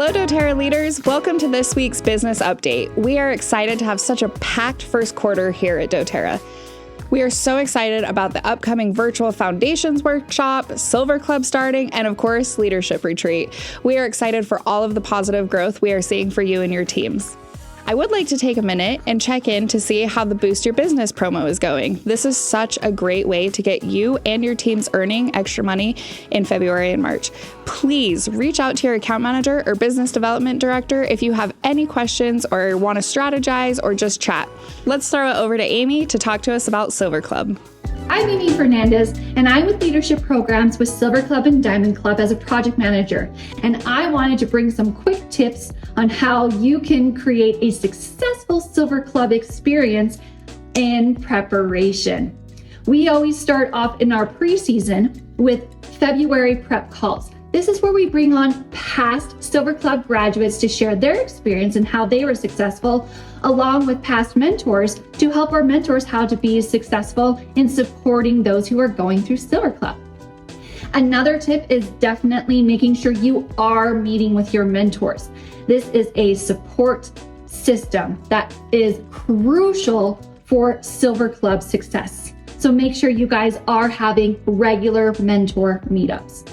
Hello, doTERRA leaders. Welcome to this week's business update. We are excited to have such a packed first quarter here at doTERRA. We are so excited about the upcoming virtual foundations workshop, Silver Club starting, and of course, leadership retreat. We are excited for all of the positive growth we are seeing for you and your teams. I would like to take a minute and check in to see how the Boost Your Business promo is going. This is such a great way to get you and your teams earning extra money in February and March. Please reach out to your account manager or business development director if you have any questions or want to strategize or just chat. Let's throw it over to Amy to talk to us about Silver Club. I'm Amy Fernandez, and I'm with leadership programs with Silver Club and Diamond Club as a project manager. And I wanted to bring some quick tips on how you can create a successful Silver Club experience in preparation. We always start off in our preseason with February prep calls. This is where we bring on past Silver Club graduates to share their experience and how they were successful, along with past mentors to help our mentors how to be successful in supporting those who are going through Silver Club. Another tip is definitely making sure you are meeting with your mentors. This is a support system that is crucial for Silver Club success. So make sure you guys are having regular mentor meetups.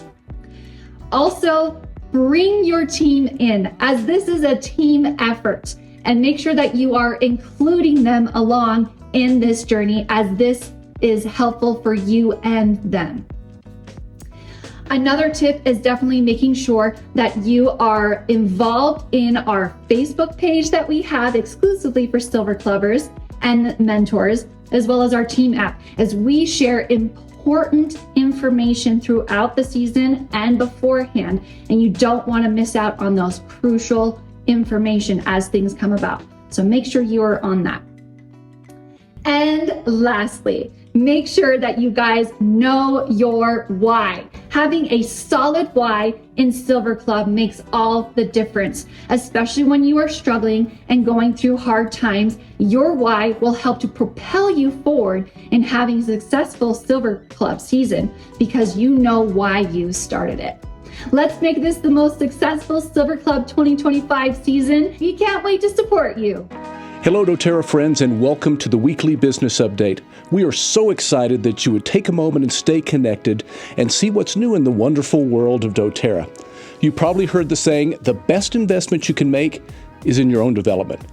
Also, bring your team in, as this is a team effort, and make sure that you are including them along in this journey, as this is helpful for you and them. Another tip is definitely making sure that you are involved in our Facebook page that we have exclusively for Silver Clubbers and mentors, as well as our team app, as we share important information throughout the season and beforehand, and you don't want to miss out on those crucial information as things come about. So make sure you are on that. And lastly, make sure that you guys know your why. Having a solid why in Silver Club makes all the difference, especially when you are struggling and going through hard times. Your why will help to propel you forward in having a successful Silver Club season because you know why you started it. Let's make this the most successful Silver Club 2025 season. We can't wait to support you. Hello, doTERRA friends, and welcome to the weekly business update. We are so excited that you would take a moment and stay connected and see what's new in the wonderful world of doTERRA. You probably heard the saying, the best investment you can make is in your own development.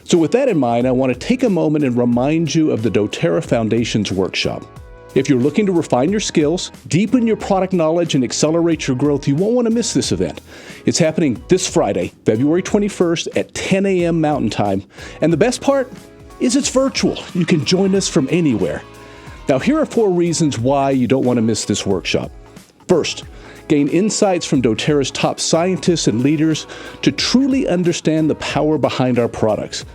So with that in mind, I want to take a moment and remind you of the doTERRA Foundations Workshop. If you're looking to refine your skills, deepen your product knowledge, and accelerate your growth, you won't want to miss this event. It's happening this Friday, February 21st at 10 a.m. Mountain Time. And the best part is it's virtual. You can join us from anywhere. Now, here are 4 reasons why you don't want to miss this workshop. First, gain insights from doTERRA's top scientists and leaders to truly understand the power behind our products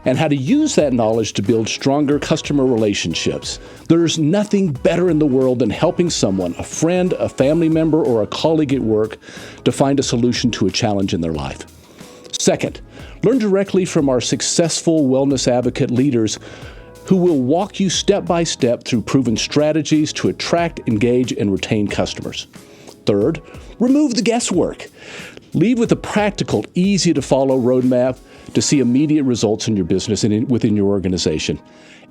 and how to use that knowledge to build stronger customer relationships. There's nothing better in the world than helping someone, a friend, a family member, or a colleague at work, to find a solution to a challenge in their life. Second, learn directly from our successful wellness advocate leaders who will walk you step by step through proven strategies to attract, engage, and retain customers. Third, remove the guesswork. Leave with a practical, easy-to-follow roadmap to see immediate results in your business and within your organization.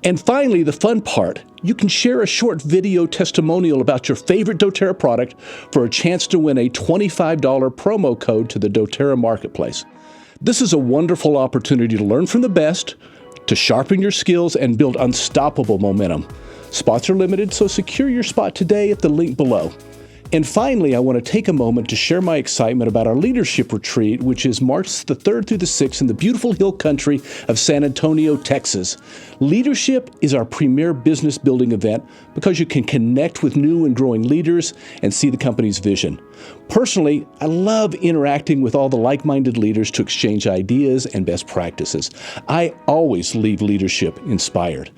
And finally, the fun part, you can share a short video testimonial about your favorite doTERRA product for a chance to win a $25 promo code to the doTERRA Marketplace. This is a wonderful opportunity to learn from the best, to sharpen your skills, and build unstoppable momentum. Spots are limited, so secure your spot today at the link below. And finally, I want to take a moment to share my excitement about our leadership retreat, which is March the 3rd through the 6th in the beautiful hill country of San Antonio, Texas. Leadership is our premier business building event because you can connect with new and growing leaders and see the company's vision. Personally, I love interacting with all the like-minded leaders to exchange ideas and best practices. I always leave leadership inspired.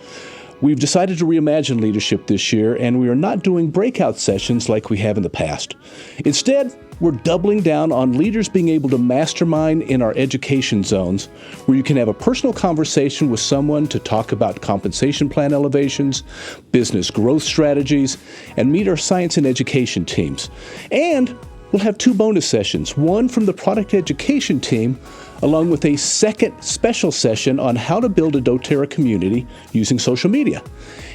We've decided to reimagine leadership this year, and we are not doing breakout sessions like we have in the past. Instead, we're doubling down on leaders being able to mastermind in our education zones, where you can have a personal conversation with someone to talk about compensation plan elevations, business growth strategies, and meet our science and education teams. And We'll have 2 bonus sessions, one from the product education team, along with a second special session on how to build a doTERRA community using social media.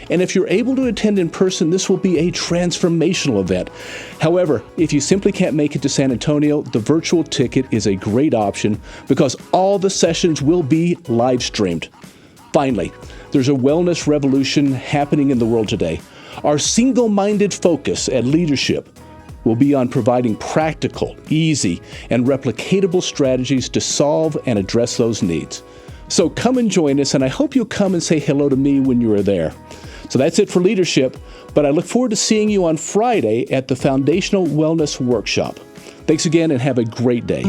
And if you're able to attend in person, this will be a transformational event. However, if you simply can't make it to San Antonio, the virtual ticket is a great option because all the sessions will be live streamed. Finally, there's a wellness revolution happening in the world today. Our single-minded focus at leadership will be on providing practical, easy, and replicatable strategies to solve and address those needs. So come and join us, and I hope you'll come and say hello to me when you are there. So that's it for leadership, but I look forward to seeing you on Friday at the Foundational Wellness Workshop. Thanks again and have a great day.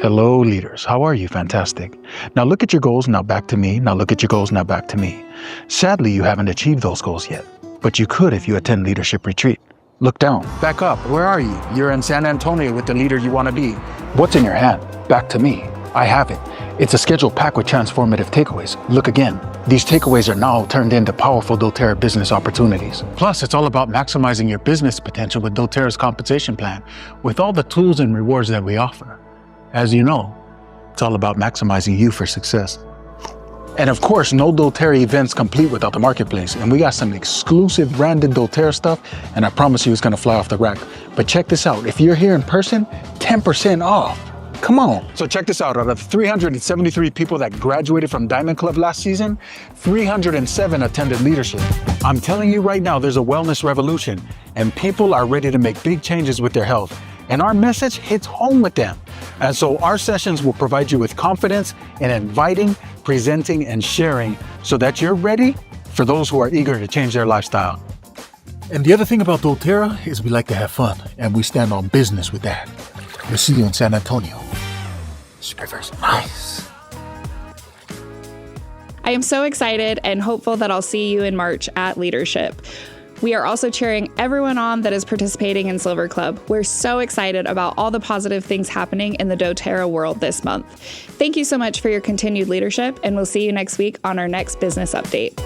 Hello, leaders. How are you? Fantastic. Now look at your goals, now back to me. Now look at your goals, now back to me. Sadly, you haven't achieved those goals yet, but you could if you attend Leadership Retreat. Look down. Back up. Where are you? You're in San Antonio with the leader you want to be. What's in your hand? Back to me. I have it. It's a schedule packed with transformative takeaways. Look again. These takeaways are now turned into powerful doTERRA business opportunities. Plus, it's all about maximizing your business potential with doTERRA's compensation plan, with all the tools and rewards that we offer. As you know, it's all about maximizing you for success. And of course, no doTERRA events complete without the marketplace. And we got some exclusive branded doTERRA stuff, and I promise you it's gonna fly off the rack. But check this out, if you're here in person, 10% off. Come on. So check this out, out of 373 people that graduated from Diamond Club last season, 307 attended leadership. I'm telling you right now, there's a wellness revolution, and people are ready to make big changes with their health. And our message hits home with them. And so our sessions will provide you with confidence in inviting, presenting, and sharing so that you're ready for those who are eager to change their lifestyle. And the other thing about doTERRA is we like to have fun, and we stand on business with that. We'll see you in San Antonio. This river's nice. I am so excited and hopeful that I'll see you in March at Leadership. We are also cheering everyone on that is participating in Silver Club. We're so excited about all the positive things happening in the doTERRA world this month. Thank you so much for your continued leadership, and we'll see you next week on our next business update.